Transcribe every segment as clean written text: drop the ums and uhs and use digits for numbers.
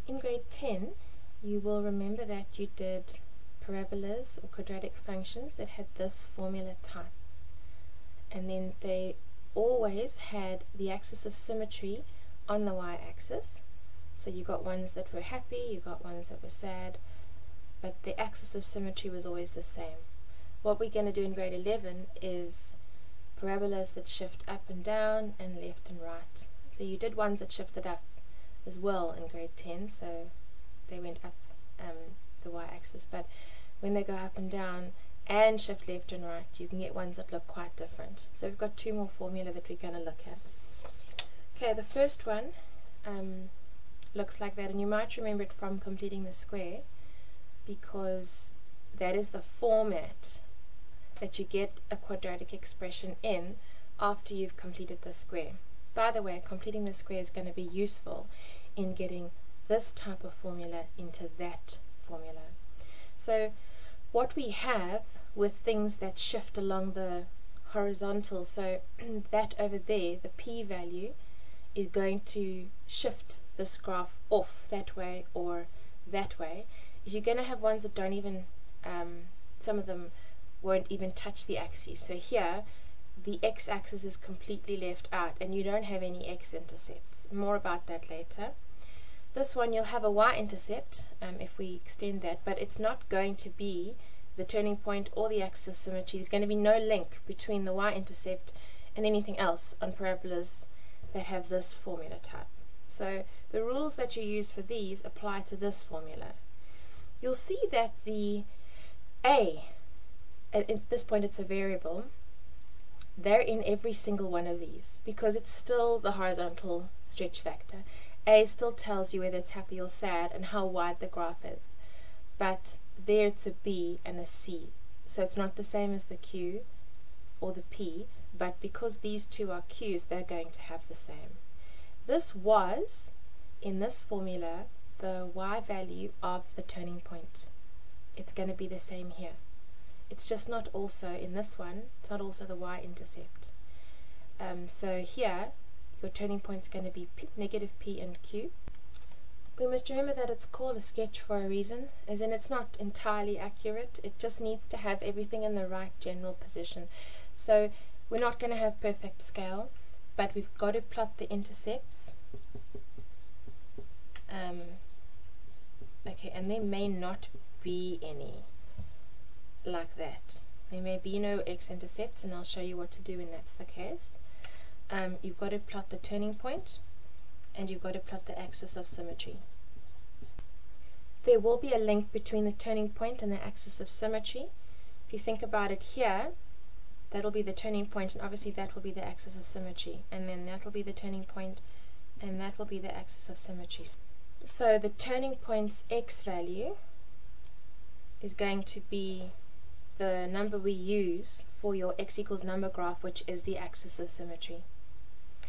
In grade 10, you will remember that you did parabolas or quadratic functions that had this formula type. And then they always had the axis of symmetry on the y-axis. So you got ones that were happy, you got ones that were sad, but the axis of symmetry was always the same. What we're going to do in grade 11 is parabolas that shift up and down and left and right. So you did ones that shifted up as well in grade 10, so they went up the y-axis, but when they go up and down and shift left and right, you can get ones that look quite different. So we've got two more formula that we're going to look at. Okay, the first one looks like that, and you might remember it from completing the square, because that is the format that you get a quadratic expression in after you've completed the square. By the way, completing the square is going to be useful in getting this type of formula into that formula. So what we have with things that shift along the horizontal, so that over there, the p-value is going to shift this graph off that way or that way, is you're going to have ones that don't even, some of them won't even touch the axes. So here the x-axis is completely left out and you don't have any x-intercepts. More about that later. This one you'll have a y-intercept if we extend that, but it's not going to be the turning point or the axis of symmetry. There's going to be no link between the y-intercept and anything else on parabolas that have this formula type. So the rules that you use for these apply to this formula. You'll see that the a, at this point it's a variable, they're in every single one of these because it's still the horizontal stretch factor. A still tells you whether it's happy or sad and how wide the graph is, but there it's a B and a C, so it's not the same as the Q or the P, but because these two are Q's, they're going to have the same. This was, in this formula, the y value of the turning point. It's going to be the same here. It's just not also, in this one, it's not also the y-intercept. So here, your turning point is going to be negative P and Q. We must remember that it's called a sketch for a reason, as in it's not entirely accurate. It just needs to have everything in the right general position. So we're not going to have perfect scale, but we've got to plot the intercepts. Okay, and there may not be any like that. There may be no x-intercepts, and I'll show you what to do when that's the case. You've got to plot the turning point, and you've got to plot the axis of symmetry. There will be a link between the turning point and the axis of symmetry. If you think about it here, that'll be the turning point, and obviously that will be the axis of symmetry, and then that will be the turning point, and that will be the axis of symmetry. So the turning point's x value is going to be the number we use for your x equals number graph, which is the axis of symmetry.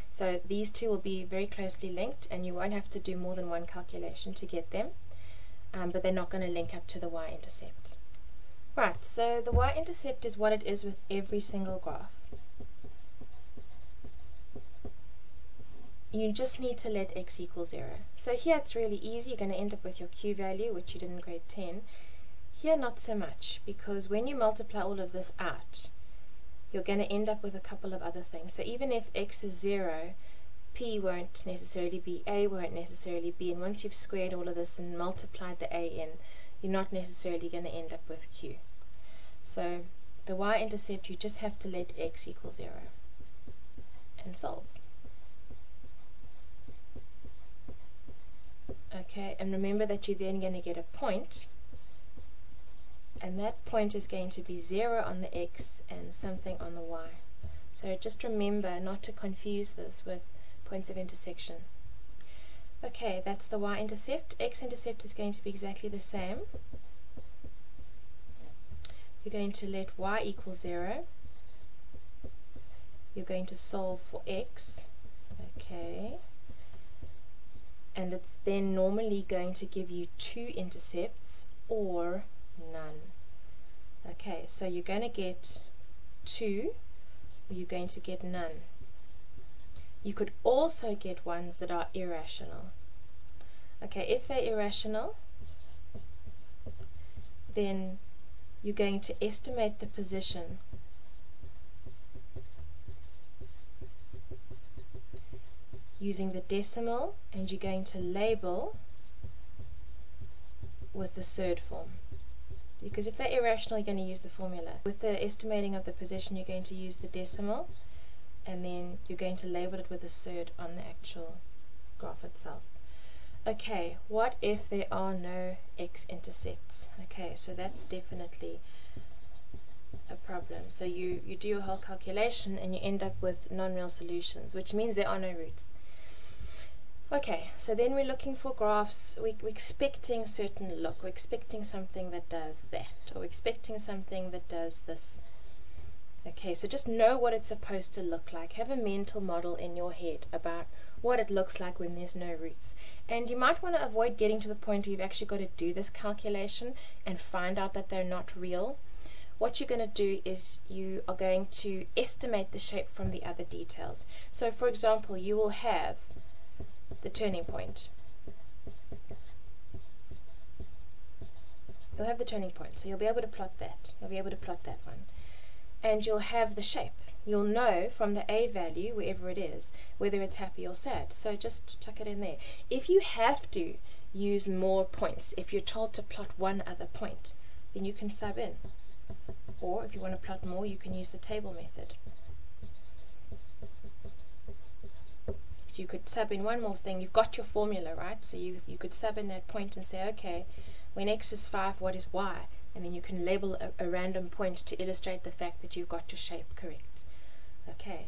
So these two will be very closely linked, and you won't have to do more than one calculation to get them, but they're not going to link up to the y-intercept. Right, so the y-intercept is what it is with every single graph. You just need to let x equal 0. So here it's really easy. You're going to end up with your q value, which you did in grade 10. Here not so much, because when you multiply all of this out, you're going to end up with a couple of other things. So even if x is 0, p won't necessarily be, a won't necessarily be, and once you've squared all of this and multiplied the a in, you're not necessarily going to end up with q. So the y-intercept, you just have to let x equal 0 and solve. Okay, and remember that you're then going to get a point, and that point is going to be 0 on the x and something on the y. So just remember not to confuse this with points of intersection. Okay, that's the y-intercept. X-intercept is going to be exactly the same. You're going to let y equal 0. You're going to solve for x. Okay. And it's then normally going to give you 2 intercepts or none. Okay, so you're going to get 2, or you're going to get none. You could also get ones that are irrational. Okay, if they're irrational, then you're going to estimate the position using the decimal, and you're going to label with the surd form. Because if they're irrational, you're going to use the formula. With the estimating of the position, you're going to use the decimal, and then you're going to label it with a surd on the actual graph itself. Okay, what if there are no x-intercepts? Okay, so that's definitely a problem. So you do your whole calculation and you end up with non-real solutions, which means there are no roots. Okay, so then we're looking for graphs. We're expecting a certain look. We're expecting something that does that, or we're expecting something that does this. Okay, so just know what it's supposed to look like. Have a mental model in your head about what it looks like when there's no roots. And you might want to avoid getting to the point where you've actually got to do this calculation and find out that they're not real. What you're going to do is you are going to estimate the shape from the other details. So for example, you will have the turning point. You'll have the turning point, so you'll be able to plot that. You'll be able to plot that one. And you'll have the shape. You'll know from the A value, wherever it is, whether it's happy or sad. So just tuck it in there. If you have to use more points, if you're told to plot one other point, then you can sub in. Or if you want to plot more, you can use the table method. So you could sub in one more thing. You've got your formula, right? So you could sub in that point and say, okay, when x is 5, what is y? And then you can label a random point to illustrate the fact that you've got your shape correct. Okay.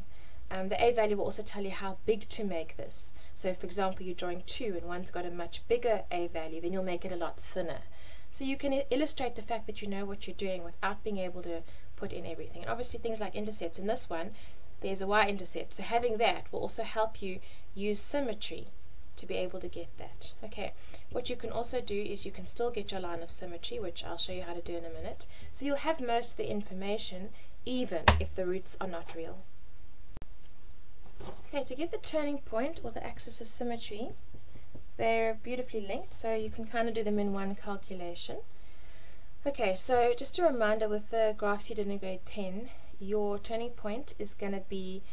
The A value will also tell you how big to make this. So for example, you're drawing 2 and one's got a much bigger A value, then you'll make it a lot thinner. So you can illustrate the fact that you know what you're doing without being able to put in everything. And obviously things like intercepts. In this one, there's a Y-intercept. So having that will also help you use symmetry to be able to get that. Okay, what you can also do is you can still get your line of symmetry, which I'll show you how to do in a minute. So you'll have most of the information even if the roots are not real. Okay, to get the turning point or the axis of symmetry, they're beautifully linked, so you can kind of do them in one calculation. Okay, so just a reminder, with the graphs you did in grade 10, your turning point is going to be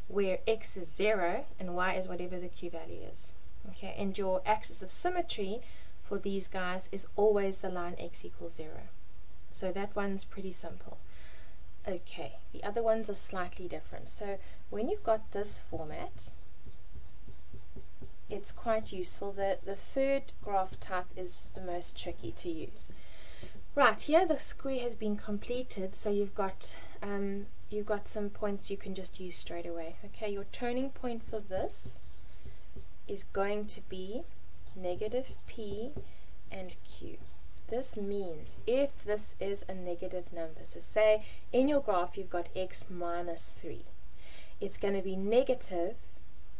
where x is 0 and y is whatever the q value is. Okay, and your axis of symmetry for these guys is always the line x equals 0. So that one's pretty simple. Okay, the other ones are slightly different. So when you've got this format, it's quite useful. The third graph type is the most tricky to use. Right, here the square has been completed, so you've got some points you can just use straight away. Okay, your turning point for this is going to be negative p and q. This means if this is a negative number, so say in your graph you've got x minus 3, it's going to be negative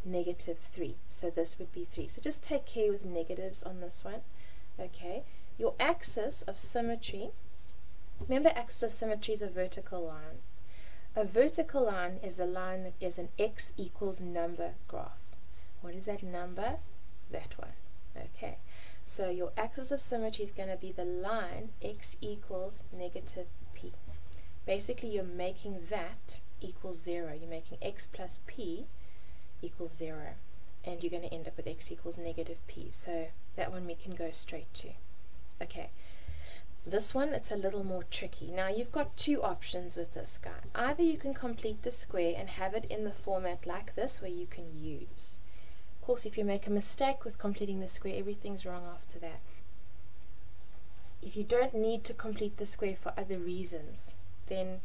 3. So this would be 3. So just take care with negatives on this one. Okay, your axis of symmetry, remember axis of symmetry is a vertical line. A vertical line is a line that is an x equals number graph. What is that number? That one. Okay, so your axis of symmetry is going to be the line x equals negative p. Basically you're making that equal 0. You're making x plus p equals 0, and you're going to end up with x equals negative p. So that one we can go straight to. Okay, this one, it's a little more tricky. Now you've got two options with this guy. Either you can complete the square and have it in the format like this where you can use. Of course, if you make a mistake with completing the square, everything's wrong after that. If you don't need to complete the square for other reasons, then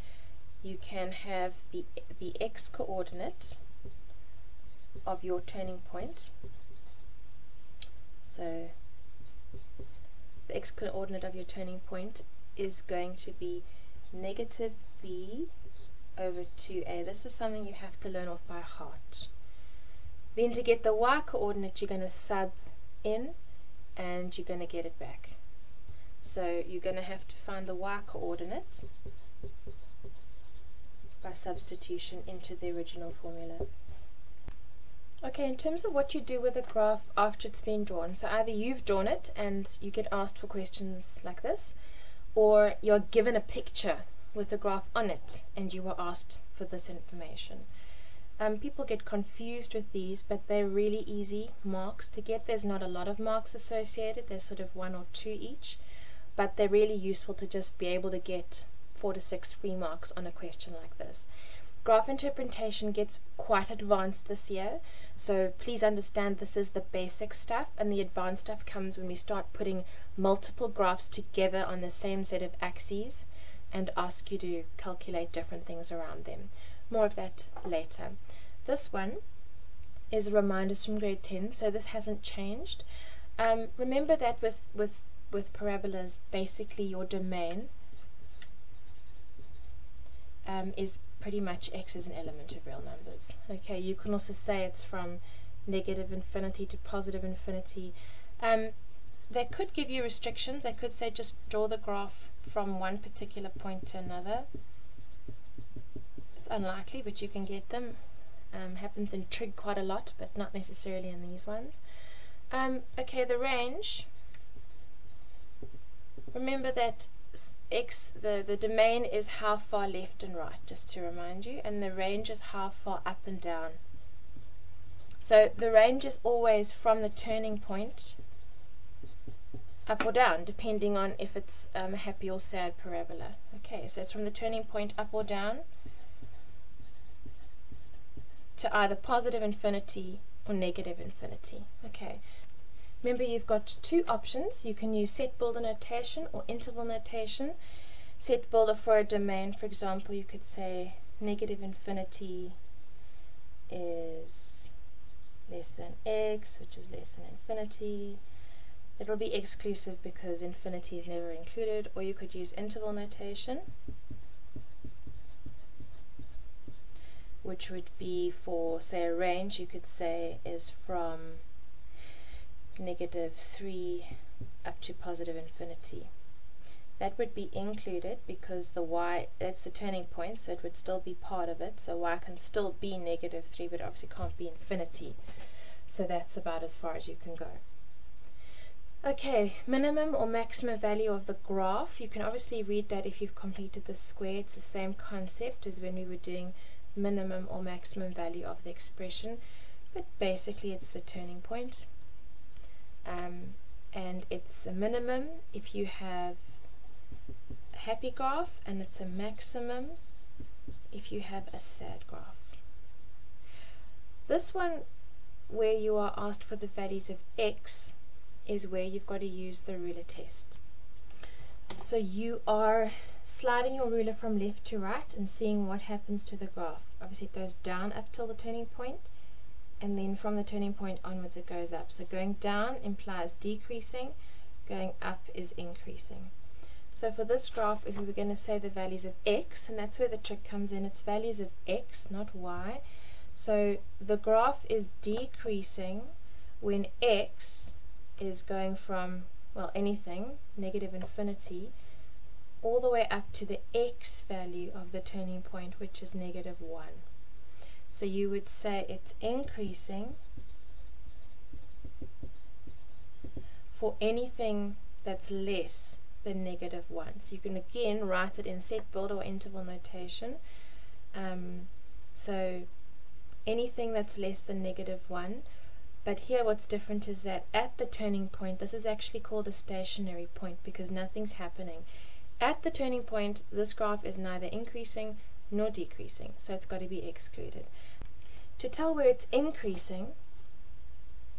you can have the x coordinate of your turning point. So the x coordinate of your turning point is going to be negative b over 2a. This is something you have to learn off by heart. Then to get the y coordinate, you're going to sub in and you're going to get it back. So you're going to have to find the y coordinate by substitution into the original formula. Okay, in terms of what you do with a graph after it's been drawn, so either you've drawn it and you get asked for questions like this, or you're given a picture with a graph on it and you were asked for this information. People get confused with these, but they're really easy marks to get. There's not a lot of marks associated, there's sort of 1 or 2 each, but they're really useful to just be able to get 4 to 6 free marks on a question like this. Graph interpretation gets quite advanced this year, so please understand this is the basic stuff, and the advanced stuff comes when we start putting multiple graphs together on the same set of axes and ask you to calculate different things around them. More of that later. This one is reminders from grade 10, so this hasn't changed. Remember that with parabolas, basically your domain is pretty much x is an element of real numbers. Okay, you can also say it's from negative infinity to positive infinity. They could give you restrictions. They could say just draw the graph from one particular point to another. It's unlikely, but you can get them. Happens in trig quite a lot, but not necessarily in these ones. Okay, the range. Remember that x, the domain is how far left and right, just to remind you, and the range is how far up and down. So the range is always from the turning point up or down, depending on if it's a happy or sad parabola. Okay, so it's from the turning point up or down to either positive infinity or negative infinity. Okay. Remember, you've got 2 options. You can use set builder notation or interval notation. Set builder for a domain, for example, you could say negative infinity is less than x, which is less than infinity. It'll be exclusive because infinity is never included, or you could use interval notation, which would be for, say, a range, you could say is from -3 up to positive infinity. That would be included because the y, that's the turning point, so it would still be part of it, so y can still be -3, but obviously can't be infinity. So that's about as far as you can go. Okay, minimum or maximum value of the graph. You can obviously read that if you've completed the square. It's the same concept as when we were doing minimum or maximum value of the expression, but basically it's the turning point. And it's a minimum if you have a happy graph, and it's a maximum if you have a sad graph. This one, where you are asked for the values of x, is where you've got to use the ruler test. So you are sliding your ruler from left to right and seeing what happens to the graph. Obviously it goes down up till the turning point, and then from the turning point onwards it goes up. So going down implies decreasing, going up is increasing. So for this graph, if we were going to say the values of x, and that's where the trick comes in, it's values of x, not y. So the graph is decreasing when x is going from, well, anything, negative infinity, all the way up to the x value of the turning point, which is -1. So you would say it's increasing for anything that's less than -1. So you can again write it in set builder or interval notation. So anything that's less than -1. But here what's different is that at the turning point, this is actually called a stationary point because nothing's happening. At the turning point, this graph is neither increasing nor decreasing, so it's got to be excluded. To tell where it's increasing,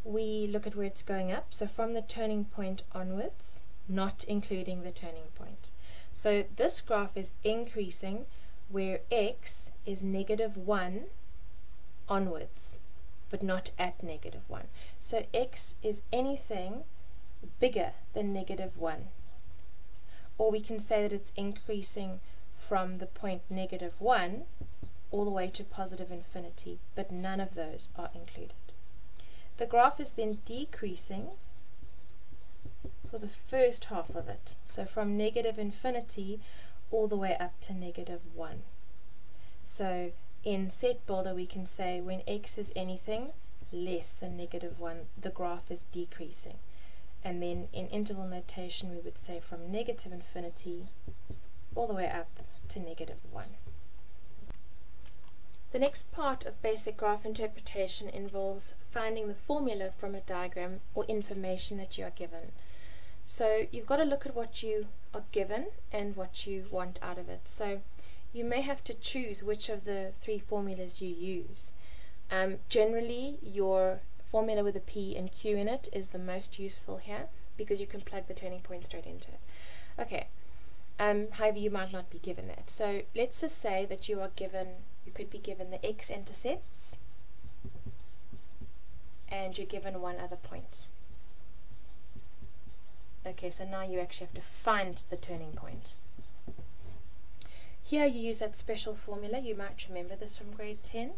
we look at where it's going up, so from the turning point onwards, not including the turning point. So this graph is increasing where x is -1 onwards, but not at -1. So x is anything bigger than -1. Or we can say that it's increasing from the point -1 all the way to positive infinity, but none of those are included. The graph is then decreasing for the first half of it, so from negative infinity all the way up to -1. So in set builder we can say when x is anything less than -1, the graph is decreasing. And then in interval notation we would say from negative infinity all the way up to -1. The next part of basic graph interpretation involves finding the formula from a diagram or information that you are given. So you've got to look at what you are given and what you want out of it. So you may have to choose which of the 3 formulas you use. Generally, your formula with a P and Q in it is the most useful here because you can plug the turning point straight into it. Okay. However, you might not be given that. So let's just say that you could be given the x-intercepts and you're given one other point. Okay, so now you actually have to find the turning point. Here you use that special formula. You might remember this from grade 10.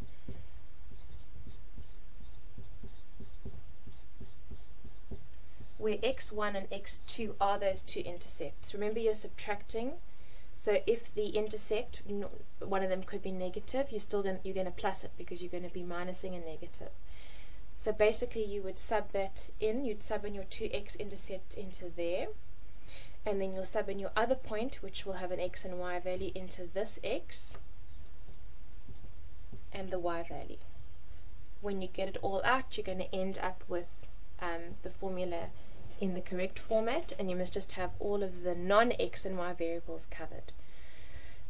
Where x1 and x2 are those 2 intercepts. Remember, you're subtracting, so if the intercept, one of them could be negative, you're going to plus it because you're going to be minusing a negative. So basically you would sub that in, you'd sub in your 2 x-intercepts into there, and then you'll sub in your other point, which will have an x and y value, into this x and the y value. When you get it all out, you're going to end up with the formula in the correct format, and you must just have all of the non-x and y variables covered.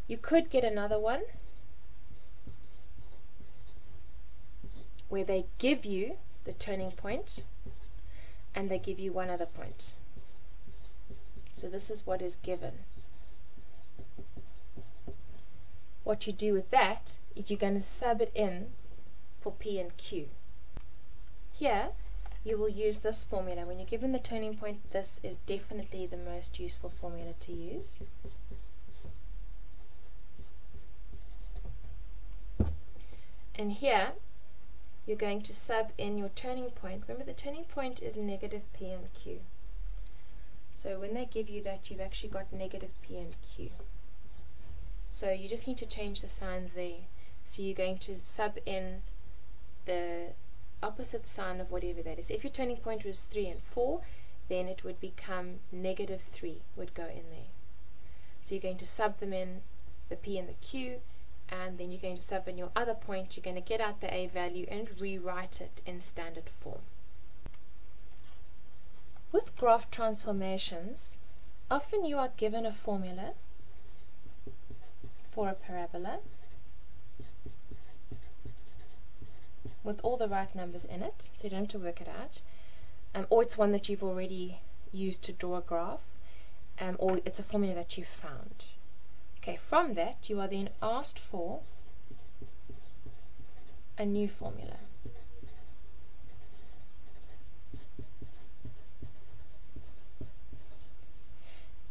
You could get another one where they give you the turning point and they give you one other point. So this is what is given. What you do with that is you're going to sub it in for P and Q. Here you will use this formula. When you're given the turning point, this is definitely the most useful formula to use. And here you're going to sub in your turning point. Remember, the turning point is negative P and Q. So when they give you that, you've actually got negative P and Q. So you just need to change the signs there. So you're going to sub in the opposite sign of whatever that is. If your turning point was 3 and 4, then it would become negative 3 would go in there. So you're going to sub them in, the P and the Q, and then you're going to sub in your other point. You're going to get out the A value and rewrite it in standard form. With graph transformations, often you are given a formula for a parabola with all the right numbers in it, so you don't have to work it out, or it's one that you've already used to draw a graph, or it's a formula that you found. Okay, from that you are then asked for a new formula.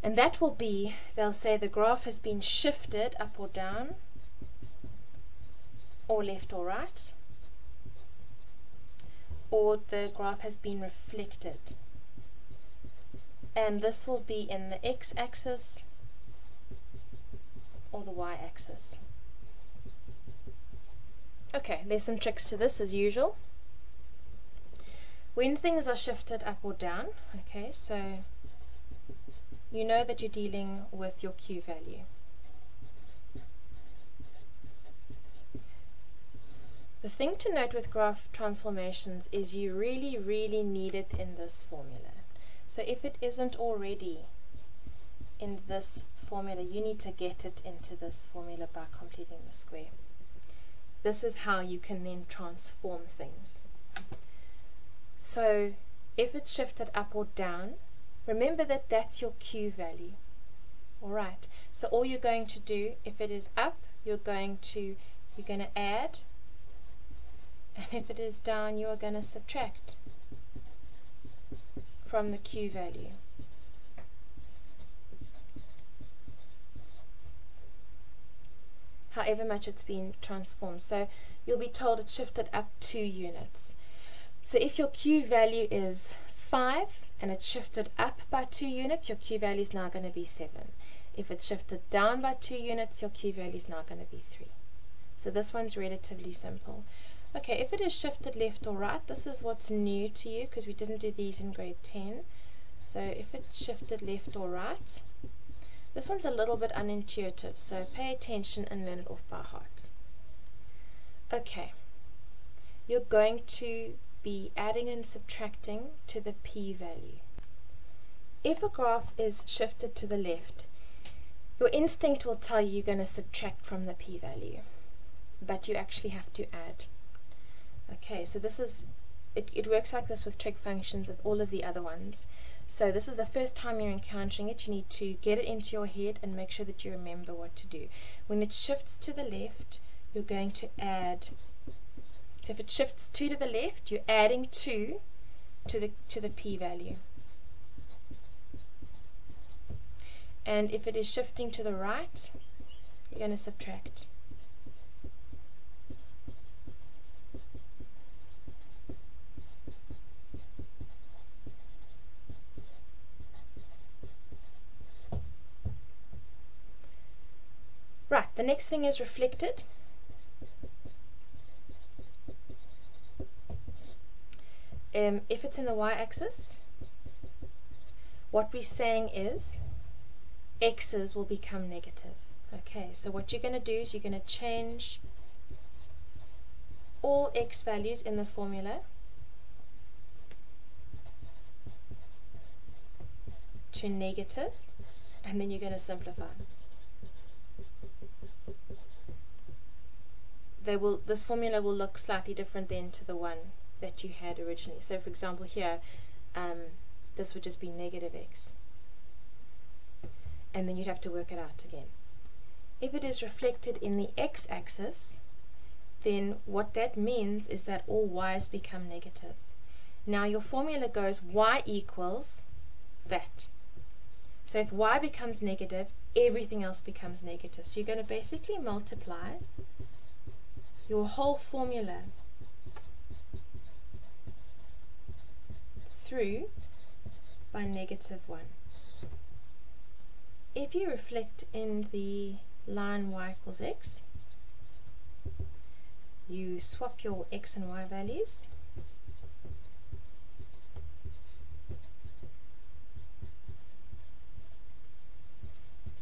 And that will be, they'll say the graph has been shifted up or down, or left or right, or the graph has been reflected. And this will be in the x-axis or the y-axis. Okay, there's some tricks to this as usual. When things are shifted up or down, okay, so you know that you're dealing with your Q value. The thing to note with graph transformations is you really need it in this formula. So if it isn't already in this formula, you need to get it into this formula by completing the square. This is how you can then transform things. So if it's shifted up or down, remember that that's your Q value. Alright, so all you're going to do, if it is up, you're going to add, and if it is down, you are going to subtract from the Q value. However much it's been transformed. So you'll be told it shifted up 2 units. So if your Q value is 5 and it's shifted up by 2 units, your Q value is now going to be 7. If it's shifted down by 2 units, your Q value is now going to be 3. So this one's relatively simple. Okay, if it is shifted left or right, this is what's new to you because we didn't do these in grade 10. So if it's shifted left or right, this one's a little bit unintuitive, so pay attention and learn it off by heart. Okay, you're going to be adding and subtracting to the p-value. If a graph is shifted to the left, your instinct will tell you you're going to subtract from the p-value, but you actually have to add. Okay, so this is, it works like this with trig functions, with all of the other ones. So this is the first time you're encountering it. You need to get it into your head and make sure that you remember what to do. When it shifts to the left, you're going to add. So if it shifts 2 to the left, you're adding 2 to the p-value. And if it is shifting to the right, you're going to subtract. Right, the next thing is reflected. If it's in the y-axis, what we're saying is x's will become negative. Okay, so what you're going to do is you're going to change all x values in the formula to negative, and then you're going to simplify. This formula will look slightly different then to the one that you had originally. So for example here, this would just be negative x, and then you'd have to work it out again. If it is reflected in the x-axis, then what that means is that all y's become negative. Now your formula goes y equals that. So if y becomes negative, everything else becomes negative. So you're going to basically multiply your whole formula through by -1. If you reflect in the line y equals x, you swap your x and y values,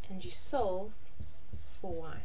and you solve for y.